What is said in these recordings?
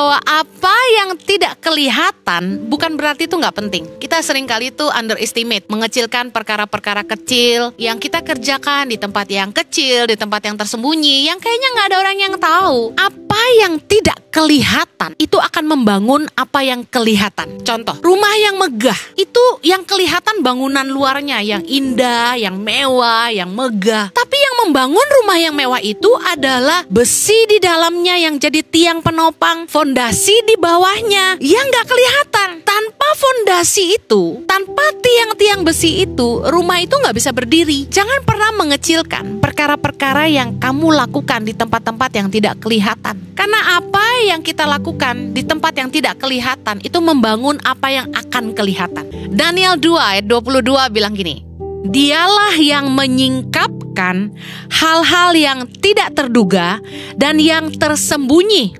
bahwa apa yang tidak kelihatan bukan berarti itu nggak penting. Kita seringkali itu underestimate, mengecilkan perkara-perkara kecil yang kita kerjakan di tempat yang kecil, di tempat yang tersembunyi, yang kayaknya nggak ada orang yang tahu. Apa yang tidak kelihatan itu akan membangun apa yang kelihatan. Contoh, rumah yang megah itu yang kelihatan bangunan luarnya yang indah, yang mewah, yang megah. Tapi yang membangun rumah yang mewah itu adalah besi di dalamnya yang jadi tiang penopang, fondasi di bawahnya yang nggak kelihatan. Tanpa fondasi itu, tanpa tiang-tiang besi itu, rumah itu nggak bisa berdiri. Jangan pernah mengecilkan perkara-perkara yang kamu lakukan di tempat-tempat yang tidak kelihatan. Karena apa yang kita lakukan di tempat yang tidak kelihatan itu membangun apa yang akan kelihatan. Daniel 2 ayat 22 bilang gini, Dialah yang menyingkapkan hal-hal yang tidak terduga dan yang tersembunyi.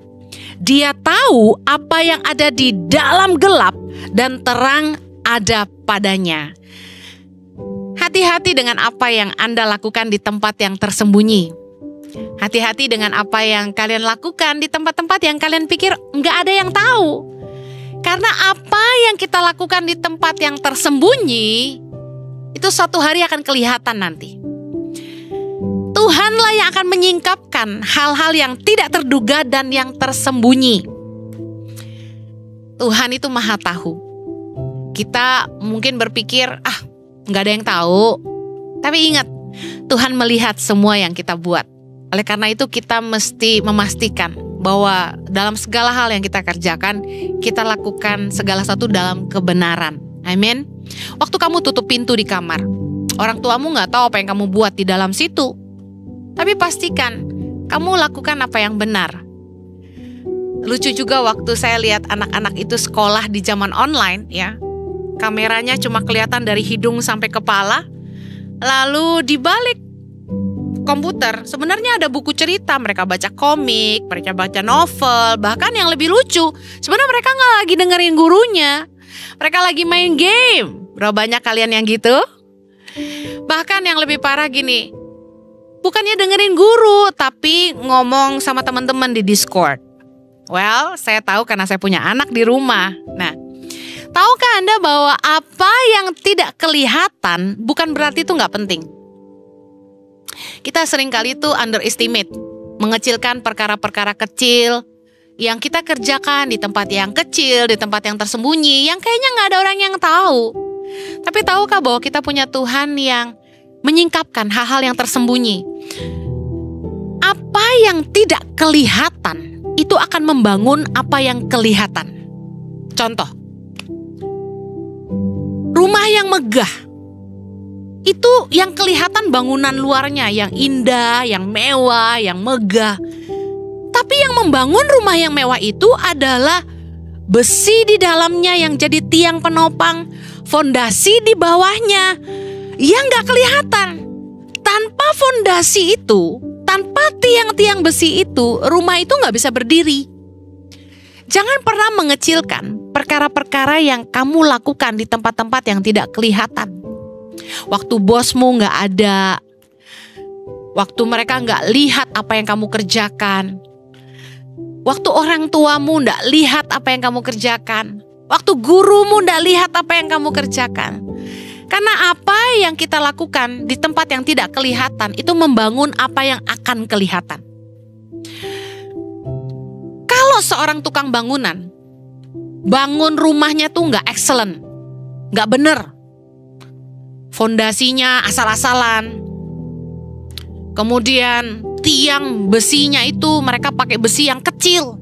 Dia tahu apa yang ada di dalam gelap dan terang ada padanya. Hati-hati dengan apa yang Anda lakukan di tempat yang tersembunyi. Hati-hati dengan apa yang kalian lakukan di tempat-tempat yang kalian pikir nggak ada yang tahu. Karena apa yang kita lakukan di tempat yang tersembunyi itu suatu hari akan kelihatan nanti. Tuhanlah yang akan menyingkapkan hal-hal yang tidak terduga dan yang tersembunyi. Tuhan itu maha tahu. Kita mungkin berpikir, nggak ada yang tahu. Tapi ingat, Tuhan melihat semua yang kita buat. Oleh karena itu kita mesti memastikan bahwa dalam segala hal yang kita kerjakan, kita lakukan segala sesuatu dalam kebenaran. Amin. Waktu kamu tutup pintu di kamar, orang tuamu nggak tahu apa yang kamu buat di dalam situ. Tapi pastikan kamu lakukan apa yang benar. Lucu juga waktu saya lihat anak-anak itu sekolah di zaman online ya. Kameranya cuma kelihatan dari hidung sampai kepala. Lalu di balik komputer sebenarnya ada buku cerita, mereka baca komik, mereka baca novel, bahkan yang lebih lucu, sebenarnya mereka nggak lagi dengerin gurunya, mereka lagi main game. Berapa banyak kalian yang gitu? Bahkan yang lebih parah gini, bukannya dengerin guru, tapi ngomong sama teman-teman di Discord. Well, saya tahu karena saya punya anak di rumah. Nah, tahukah Anda bahwa apa yang tidak kelihatan bukan berarti itu nggak penting? Kita seringkali itu underestimate, mengecilkan perkara-perkara kecil yang kita kerjakan di tempat yang kecil, di tempat yang tersembunyi, yang kayaknya nggak ada orang yang tahu. Tapi tahukah bahwa kita punya Tuhan yang menyingkapkan hal-hal yang tersembunyi? Apa yang tidak kelihatan itu akan membangun apa yang kelihatan. Contoh, rumah yang megah itu yang kelihatan bangunan luarnya yang indah, yang mewah, yang megah. Tapi yang membangun rumah yang mewah itu adalah besi di dalamnya yang jadi tiang penopang, fondasi di bawahnya yang gak kelihatan. Tanpa fondasi itu, tanpa tiang-tiang besi itu, rumah itu gak bisa berdiri. Jangan pernah mengecilkan perkara-perkara yang kamu lakukan di tempat-tempat yang tidak kelihatan. Waktu bosmu gak ada, waktu mereka gak lihat apa yang kamu kerjakan, waktu orang tuamu gak lihat apa yang kamu kerjakan, waktu gurumu gak lihat apa yang kamu kerjakan. Karena apa yang kita lakukan di tempat yang tidak kelihatan itu membangun apa yang akan kelihatan. Kalau seorang tukang bangunan bangun rumahnya tuh gak excellent, gak bener, fondasinya asal-asalan, kemudian tiang besinya itu mereka pakai besi yang kecil,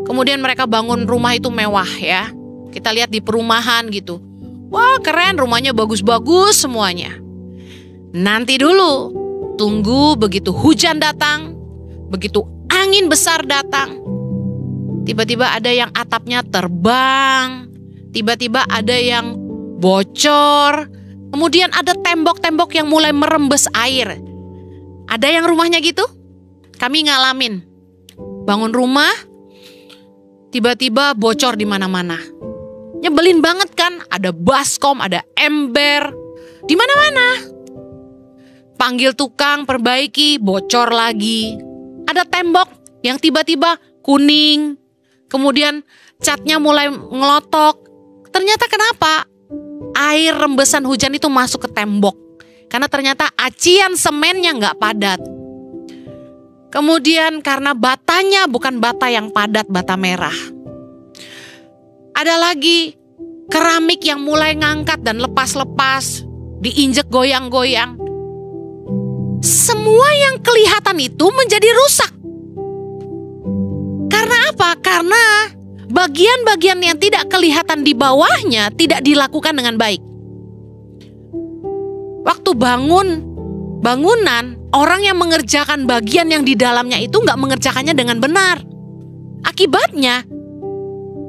kemudian mereka bangun rumah itu mewah ya, kita lihat di perumahan gitu, wah keren, rumahnya bagus-bagus semuanya. Nanti dulu, tunggu begitu hujan datang, begitu angin besar datang, tiba-tiba ada yang atapnya terbang, tiba-tiba ada yang bocor, kemudian ada tembok-tembok yang mulai merembes air. Ada yang rumahnya gitu? Kami ngalamin. Bangun rumah, tiba-tiba bocor di mana-mana. Nyebelin banget kan? Ada baskom, ada ember, di mana-mana. Panggil tukang, perbaiki, bocor lagi. Ada tembok yang tiba-tiba kuning, kemudian catnya mulai ngelotok. Ternyata kenapa? Air rembesan hujan itu masuk ke tembok. Karena ternyata acian semennya nggak padat. Kemudian karena batanya bukan bata yang padat, bata merah. Ada lagi keramik yang mulai ngangkat dan lepas-lepas, diinjek goyang-goyang. Semua yang kelihatan itu menjadi rusak. Karena apa? Karena bagian-bagian yang tidak kelihatan di bawahnya tidak dilakukan dengan baik. Waktu bangunan, orang yang mengerjakan bagian yang di dalamnya itu nggak mengerjakannya dengan benar. Akibatnya,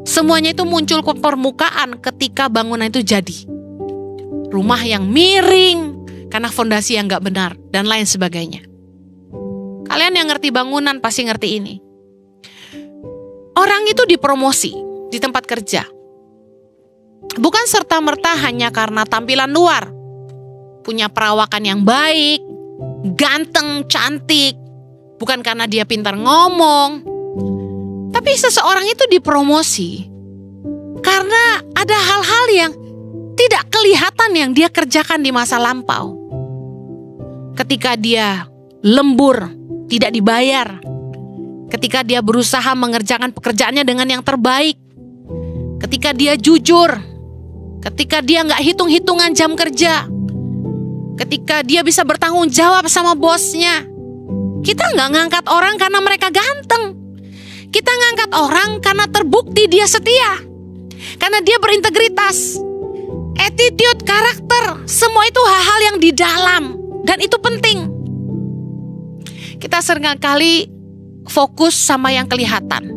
semuanya itu muncul ke permukaan ketika bangunan itu jadi. Rumah yang miring, karena fondasi yang nggak benar, dan lain sebagainya. Kalian yang ngerti bangunan pasti ngerti ini. Orang itu dipromosi di tempat kerja. Bukan serta-merta hanya karena tampilan luar. Punya perawakan yang baik, ganteng, cantik. Bukan karena dia pintar ngomong. Tapi seseorang itu dipromosi karena ada hal-hal yang tidak kelihatan yang dia kerjakan di masa lampau. Ketika dia lembur, tidak dibayar. Ketika dia berusaha mengerjakan pekerjaannya dengan yang terbaik. Ketika dia jujur. Ketika dia nggak hitung-hitungan jam kerja. Ketika dia bisa bertanggung jawab sama bosnya. Kita nggak ngangkat orang karena mereka ganteng. Kita ngangkat orang karena terbukti dia setia. Karena dia berintegritas. Attitude, karakter, semua itu hal-hal yang di dalam. Dan itu penting. Kita seringkali fokus sama yang kelihatan.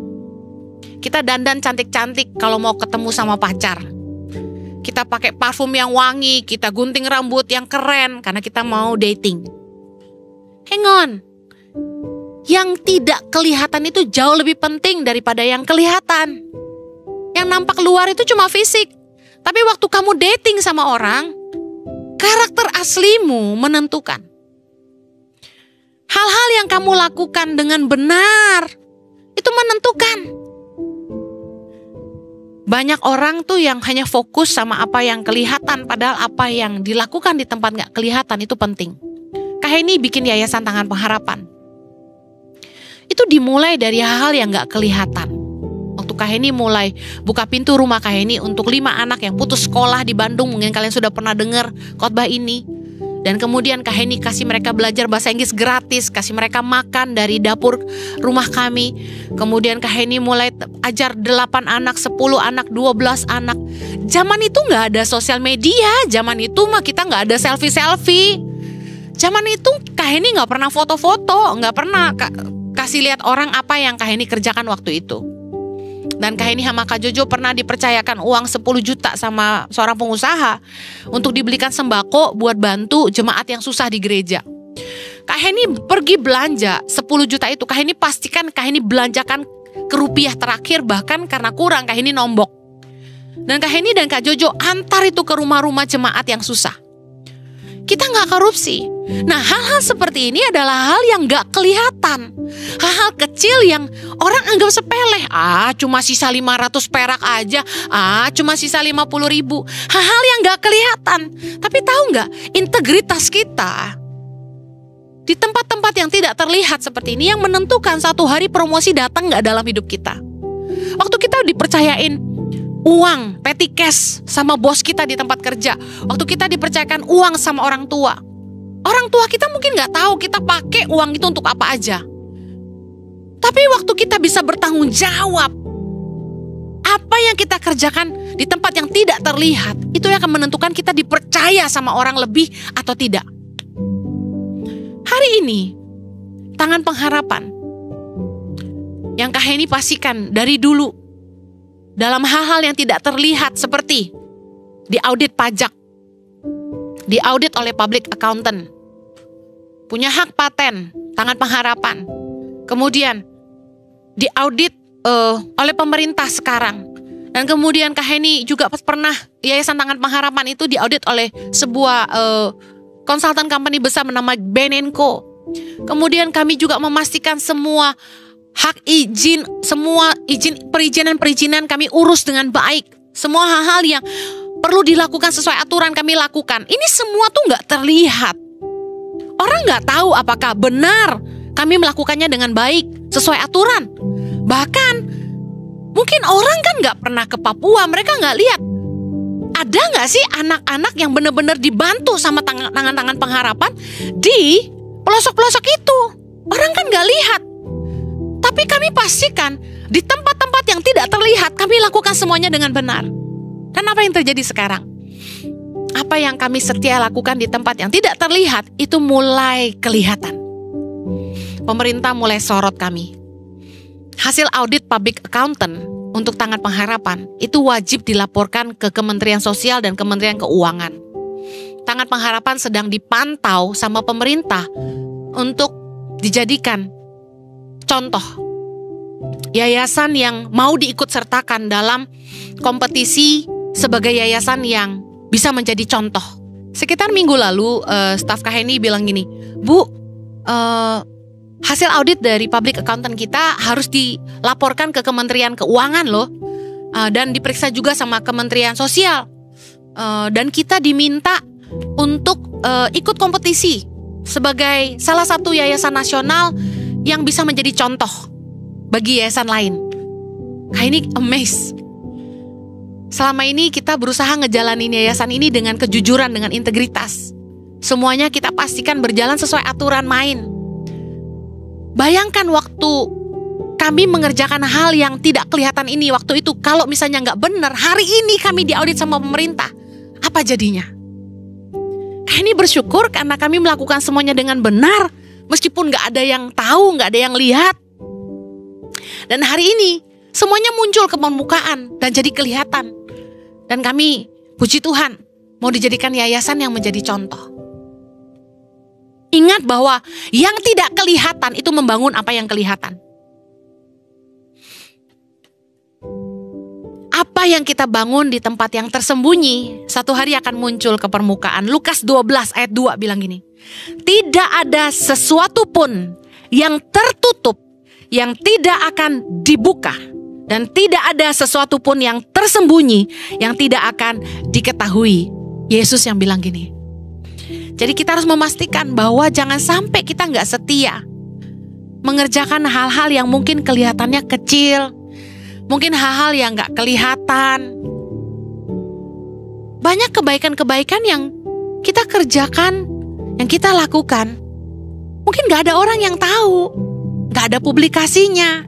Kita dandan cantik-cantik kalau mau ketemu sama pacar. Kita pakai parfum yang wangi, kita gunting rambut yang keren karena kita mau dating. Hang on. Yang tidak kelihatan itu jauh lebih penting daripada yang kelihatan. Yang nampak luar itu cuma fisik. Tapi waktu kamu dating sama orang, karakter aslimu menentukan. Hal-hal yang kamu lakukan dengan benar, itu menentukan. Banyak orang tuh yang hanya fokus sama apa yang kelihatan, padahal apa yang dilakukan di tempat gak kelihatan itu penting. Kak Heni bikin Yayasan Tangan Pengharapan. Itu dimulai dari hal-hal yang gak kelihatan. Waktu Kak Heni mulai buka pintu rumah Kak Heni untuk 5 anak yang putus sekolah di Bandung, mungkin kalian sudah pernah dengar khotbah ini. Dan kemudian Kak Heni kasih mereka belajar bahasa Inggris gratis, kasih mereka makan dari dapur rumah kami. Kemudian Kak Heni mulai ajar 8 anak, 10 anak, 12 anak. Zaman itu gak ada sosial media, zaman itu mah kita gak ada selfie-selfie. Zaman itu Kak Heni gak pernah foto-foto, gak pernah kasih lihat orang apa yang Kak Heni kerjakan waktu itu. Dan Kak Heni sama Kak Jojo pernah dipercayakan uang 10 juta sama seorang pengusaha untuk dibelikan sembako buat bantu jemaat yang susah di gereja. Kak Heni pergi belanja 10 juta itu, Kak Heni pastikan Kak Heni belanjakan ke rupiah terakhir, bahkan karena kurang Kak Heni nombok. Dan Kak Heni dan Kak Jojo antar itu ke rumah-rumah jemaat yang susah. Kita gak korupsi. Nah, hal-hal seperti ini adalah hal yang gak kelihatan. Hal-hal kecil yang orang anggap sepele. Cuma sisa 500 perak aja. Cuma sisa 50.000. Hal-hal yang gak kelihatan. Tapi tahu gak, integritas kita di tempat-tempat yang tidak terlihat seperti ini yang menentukan satu hari promosi datang gak dalam hidup kita. Waktu kita dipercayain uang, petty cash sama bos kita di tempat kerja. Waktu kita dipercayakan uang sama orang tua. Orang tua kita mungkin gak tahu kita pakai uang itu untuk apa aja. Tapi waktu kita bisa bertanggung jawab, apa yang kita kerjakan di tempat yang tidak terlihat, itu yang akan menentukan kita dipercaya sama orang lebih atau tidak. Hari ini, Tangan Pengharapan yang Kak Heni pastikan dari dulu, dalam hal-hal yang tidak terlihat seperti diaudit pajak, diaudit oleh public accountant, punya hak paten, Tangan Pengharapan, kemudian diaudit oleh pemerintah sekarang. Dan kemudian Kak Heni juga pernah Yayasan Tangan Pengharapan itu diaudit oleh sebuah konsultan company besar bernama Benenco. Kemudian kami juga memastikan semua hak izin, semua perizinan kami urus dengan baik. Semua hal-hal yang perlu dilakukan sesuai aturan kami lakukan. Ini semua tuh nggak terlihat. Orang nggak tahu apakah benar kami melakukannya dengan baik, sesuai aturan. Bahkan mungkin orang kan nggak pernah ke Papua, mereka nggak lihat. Ada nggak sih anak-anak yang benar-benar dibantu sama tangan-tangan pengharapan di pelosok-pelosok itu? Orang kan nggak lihat. Tapi kami pastikan di tempat-tempat yang tidak terlihat kami lakukan semuanya dengan benar. Dan apa yang terjadi sekarang? Apa yang kami setia lakukan di tempat yang tidak terlihat itu mulai kelihatan. Pemerintah mulai sorot kami. Hasil audit public accountant untuk tangan pengharapan itu wajib dilaporkan ke Kementerian Sosial dan Kementerian Keuangan. Tangan pengharapan sedang dipantau sama pemerintah untuk dijadikan contoh yayasan yang mau diikut sertakan dalam kompetisi sebagai yayasan yang bisa menjadi contoh. Sekitar minggu lalu staf KHNI bilang gini, Bu, hasil audit dari public accountant kita harus dilaporkan ke Kementerian Keuangan loh, dan diperiksa juga sama Kementerian Sosial, dan kita diminta untuk ikut kompetisi sebagai salah satu yayasan nasional yang bisa menjadi contoh bagi yayasan lain. KHNI amazed. Selama ini kita berusaha ngejalanin yayasan ini dengan kejujuran, dengan integritas. Semuanya kita pastikan berjalan sesuai aturan main. Bayangkan waktu kami mengerjakan hal yang tidak kelihatan ini waktu itu, kalau misalnya nggak benar, hari ini kami diaudit sama pemerintah, apa jadinya? Kami bersyukur karena kami melakukan semuanya dengan benar, meskipun nggak ada yang tahu, nggak ada yang lihat. Dan hari ini semuanya muncul ke permukaan dan jadi kelihatan. Dan kami, puji Tuhan, mau dijadikan yayasan yang menjadi contoh. Ingat bahwa yang tidak kelihatan itu membangun apa yang kelihatan. Apa yang kita bangun di tempat yang tersembunyi, satu hari akan muncul ke permukaan. Lukas 12 ayat 2 bilang gini, tidak ada sesuatu pun yang tertutup yang tidak akan dibuka, dan tidak ada sesuatu pun yang tersembunyi yang tidak akan diketahui. Yesus yang bilang gini. Jadi kita harus memastikan bahwa jangan sampai kita nggak setia mengerjakan hal-hal yang mungkin kelihatannya kecil, mungkin hal-hal yang nggak kelihatan. Banyak kebaikan-kebaikan yang kita kerjakan, yang kita lakukan, mungkin nggak ada orang yang tahu, nggak ada publikasinya.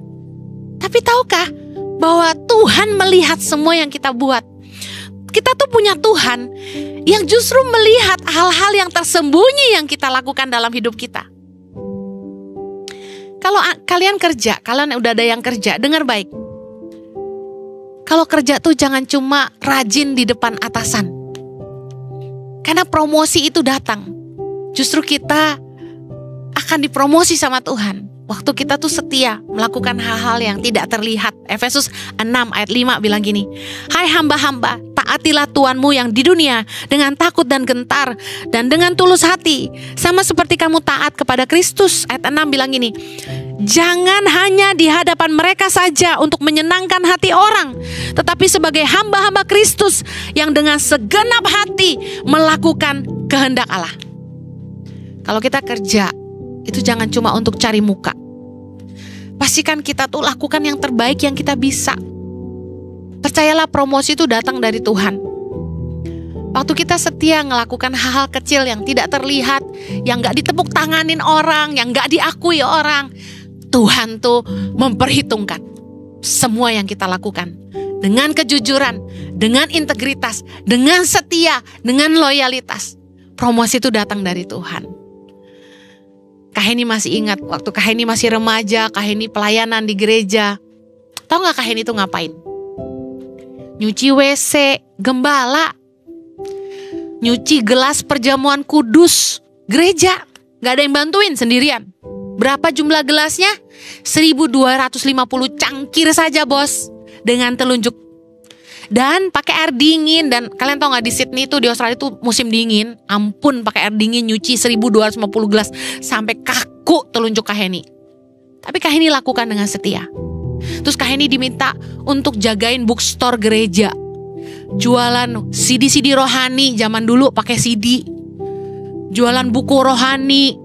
Tapi tahukah bahwa Tuhan melihat semua yang kita buat? Kita tuh punya Tuhan yang justru melihat hal-hal yang tersembunyi yang kita lakukan dalam hidup kita. Kalau kalian kerja, kalian udah ada yang kerja, dengar baik. Kalau kerja tuh jangan cuma rajin di depan atasan. Karena promosi itu datang. Justru kita akan dipromosi sama Tuhan waktu kita tuh setia melakukan hal-hal yang tidak terlihat. Efesus 6 ayat 5 bilang gini, hai hamba-hamba, taatilah Tuanmu yang di dunia dengan takut dan gentar dan dengan tulus hati, sama seperti kamu taat kepada Kristus. Ayat 6 bilang gini, jangan hanya di hadapan mereka saja untuk menyenangkan hati orang, tetapi sebagai hamba-hamba Kristus yang dengan segenap hati melakukan kehendak Allah. Kalau kita kerja, itu jangan cuma untuk cari muka. Pastikan kita tuh lakukan yang terbaik yang kita bisa. Percayalah, promosi itu datang dari Tuhan. Waktu kita setia melakukan hal-hal kecil yang tidak terlihat, yang gak ditepuk tanganin orang, yang gak diakui orang, Tuhan tuh memperhitungkan semua yang kita lakukan. Dengan kejujuran, dengan integritas, dengan setia, dengan loyalitas. Promosi itu datang dari Tuhan. KHNI masih ingat waktu KHNI masih remaja, KHNI pelayanan di gereja. Tahu gak KHNI itu ngapain? Nyuci WC gembala, nyuci gelas perjamuan kudus gereja. Gak ada yang bantuin, sendirian. Berapa jumlah gelasnya? 1250 cangkir saja bos, dengan telunjuk. Dan pakai air dingin. Dan kalian tahu gak di Sydney itu, di Australia itu musim dingin. Ampun, pakai air dingin nyuci 1250 gelas sampai kaku telunjuk KHNI. Tapi Kak Heni lakukan dengan setia. Terus Kak Heni diminta untuk jagain bookstore gereja, jualan CD-CD rohani, zaman dulu pakai CD, jualan buku rohani.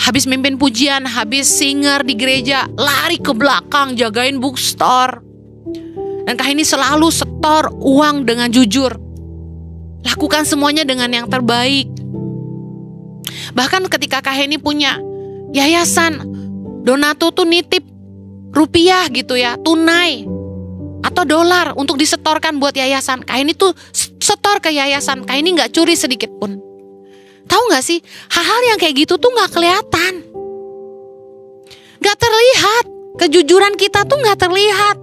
Habis mimpin pujian, habis singer di gereja, lari ke belakang jagain bookstore. Dan Kak Heni selalu setor uang dengan jujur. Lakukan semuanya dengan yang terbaik. Bahkan ketika Kak Heni punya yayasan, Donato tuh nitip rupiah gitu ya, tunai atau dolar untuk disetorkan buat yayasan. Kak Heni tuh setor ke yayasan. Kak Heni gak curi sedikit pun. Tahu gak sih, hal-hal yang kayak gitu tuh gak kelihatan, gak terlihat. Kejujuran kita tuh gak terlihat.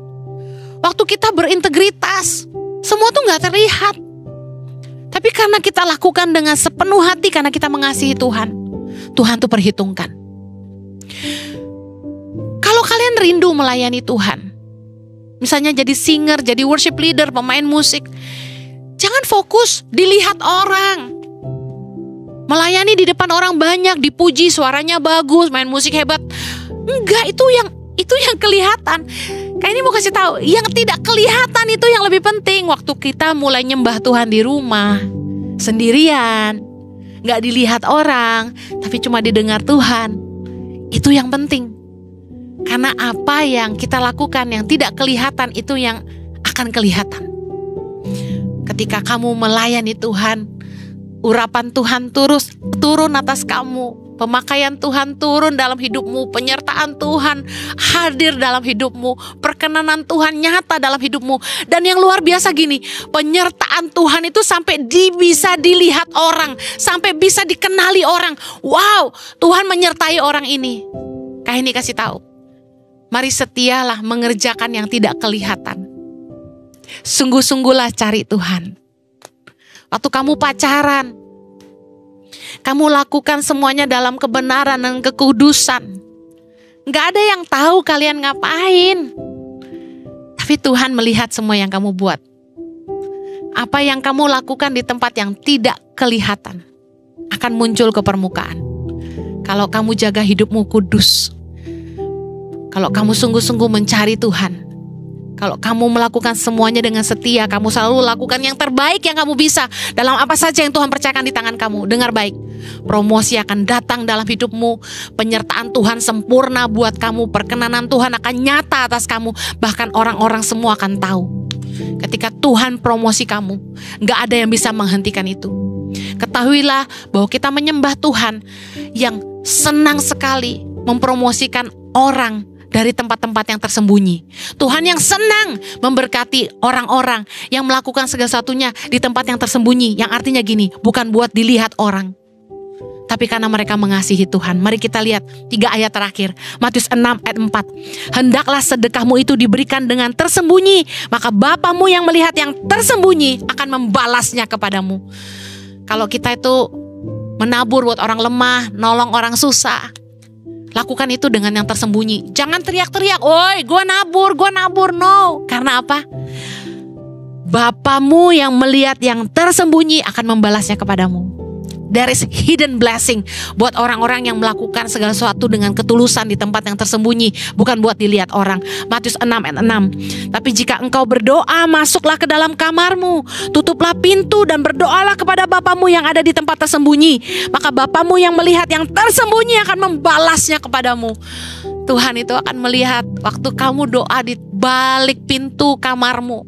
Waktu kita berintegritas, semua tuh gak terlihat. Tapi karena kita lakukan dengan sepenuh hati, karena kita mengasihi Tuhan, Tuhan tuh perhitungkan. Kalau kalian rindu melayani Tuhan, misalnya jadi singer, jadi worship leader, pemain musik, jangan fokus dilihat orang. Melayani di depan orang banyak, dipuji, suaranya bagus, main musik hebat. Enggak, itu yang kelihatan. Kayak ini mau kasih tahu, yang tidak kelihatan itu yang lebih penting. Waktu kita mulai nyembah Tuhan di rumah, sendirian, gak dilihat orang, tapi cuma didengar Tuhan. Itu yang penting. Karena apa yang kita lakukan yang tidak kelihatan, itu yang akan kelihatan. Ketika kamu melayani Tuhan, urapan Tuhan turun atas kamu. Pemakaian Tuhan turun dalam hidupmu. Penyertaan Tuhan hadir dalam hidupmu. Perkenanan Tuhan nyata dalam hidupmu. Dan yang luar biasa gini, penyertaan Tuhan itu sampai bisa dilihat orang, sampai bisa dikenali orang. Wow, Tuhan menyertai orang ini. Kak Heni kasih tahu, mari setialah mengerjakan yang tidak kelihatan. Sungguh-sungguhlah cari Tuhan. Waktu kamu pacaran, kamu lakukan semuanya dalam kebenaran dan kekudusan. Gak ada yang tahu kalian ngapain. Tapi Tuhan melihat semua yang kamu buat. Apa yang kamu lakukan di tempat yang tidak kelihatan akan muncul ke permukaan. Kalau kamu jaga hidupmu kudus, kalau kamu sungguh-sungguh mencari Tuhan, kalau kamu melakukan semuanya dengan setia, kamu selalu lakukan yang terbaik yang kamu bisa dalam apa saja yang Tuhan percayakan di tangan kamu. Dengar baik, promosi akan datang dalam hidupmu, penyertaan Tuhan sempurna buat kamu, perkenanan Tuhan akan nyata atas kamu, bahkan orang-orang semua akan tahu. Ketika Tuhan promosi kamu, gak ada yang bisa menghentikan itu. Ketahuilah bahwa kita menyembah Tuhan yang senang sekali mempromosikan orang dari tempat-tempat yang tersembunyi. Tuhan yang senang memberkati orang-orang yang melakukan segala sesuatunya di tempat yang tersembunyi. Yang artinya gini, bukan buat dilihat orang, tapi karena mereka mengasihi Tuhan. Mari kita lihat 3 ayat terakhir. Matius 6 ayat 4. Hendaklah sedekahmu itu diberikan dengan tersembunyi, maka Bapamu yang melihat yang tersembunyi akan membalasnya kepadamu. Kalau kita itu menabur buat orang lemah, nolong orang susah, lakukan itu dengan yang tersembunyi. Jangan teriak-teriak, "Oi, gue nabur." No. Karena apa? Bapamu yang melihat yang tersembunyi akan membalasnya kepadamu. There is hidden blessing buat orang-orang yang melakukan segala sesuatu dengan ketulusan di tempat yang tersembunyi, bukan buat dilihat orang. Matius 6 ayat 6. Tapi jika engkau berdoa, masuklah ke dalam kamarmu, tutuplah pintu dan berdoalah kepada Bapamu yang ada di tempat tersembunyi. Maka Bapamu yang melihat yang tersembunyi akan membalasnya kepadamu. Tuhan itu akan melihat waktu kamu doa di balik pintu kamarmu.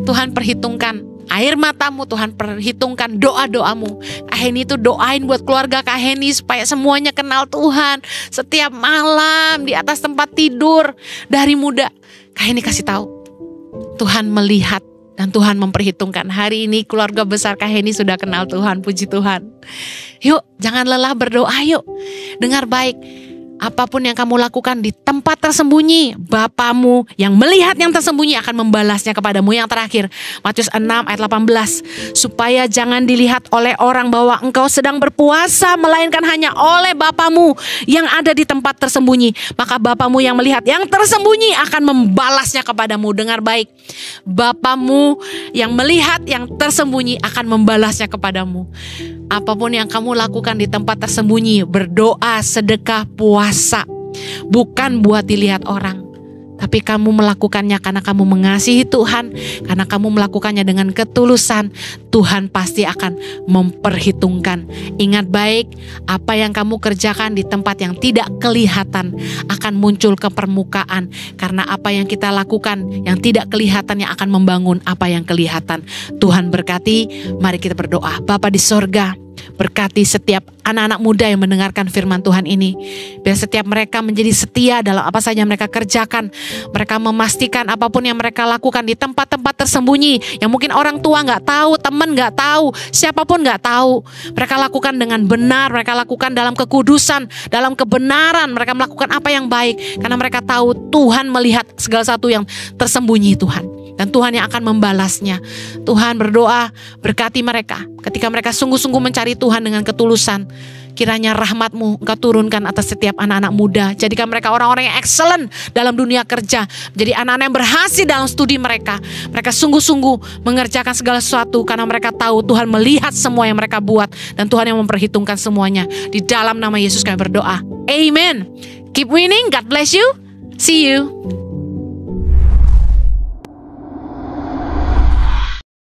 Tuhan perhitungkan air matamu, Tuhan perhitungkan doa-doamu. Kak Heni itu doain buat keluarga Kak Heni supaya semuanya kenal Tuhan. Setiap malam di atas tempat tidur dari muda. Kak Heni kasih tahu, Tuhan melihat dan Tuhan memperhitungkan. Hari ini keluarga besar Kak Heni sudah kenal Tuhan, puji Tuhan. Yuk, jangan lelah berdoa, yuk. Dengar baik. Apapun yang kamu lakukan di tempat tersembunyi, Bapamu yang melihat yang tersembunyi akan membalasnya kepadamu. Yang terakhir, Matius 6 ayat 18. Supaya jangan dilihat oleh orang bahwa engkau sedang berpuasa, melainkan hanya oleh Bapamu yang ada di tempat tersembunyi. Maka Bapamu yang melihat yang tersembunyi akan membalasnya kepadamu. Dengar baik, Bapamu yang melihat yang tersembunyi akan membalasnya kepadamu. Apapun yang kamu lakukan di tempat tersembunyi, berdoa, sedekah, puasa, bukan buat dilihat orang. Tapi kamu melakukannya karena kamu mengasihi Tuhan, karena kamu melakukannya dengan ketulusan, Tuhan pasti akan memperhitungkan. Ingat baik, apa yang kamu kerjakan di tempat yang tidak kelihatan akan muncul ke permukaan. Karena apa yang kita lakukan yang tidak kelihatan yang akan membangun apa yang kelihatan. Tuhan berkati, mari kita berdoa. Bapa di sorga, berkati setiap anak-anak muda yang mendengarkan firman Tuhan ini. Biar setiap mereka menjadi setia dalam apa saja mereka kerjakan. Mereka memastikan apapun yang mereka lakukan di tempat-tempat tersembunyi, yang mungkin orang tua gak tahu, teman gak tahu, siapapun gak tahu. Mereka lakukan dengan benar, mereka lakukan dalam kekudusan, dalam kebenaran. Mereka melakukan apa yang baik, karena mereka tahu Tuhan melihat segala sesuatu yang tersembunyi Tuhan. Dan Tuhan yang akan membalasnya. Tuhan berdoa, berkati mereka. Ketika mereka sungguh-sungguh mencari Tuhan dengan ketulusan, kiranya rahmat-Mu Engkau turunkan atas setiap anak-anak muda. Jadikan mereka orang-orang yang excellent dalam dunia kerja. Jadi anak-anak yang berhasil dalam studi mereka. Mereka sungguh-sungguh mengerjakan segala sesuatu karena mereka tahu Tuhan melihat semua yang mereka buat. Dan Tuhan yang memperhitungkan semuanya. Di dalam nama Yesus kami berdoa. Amen. Keep winning. God bless you. See you.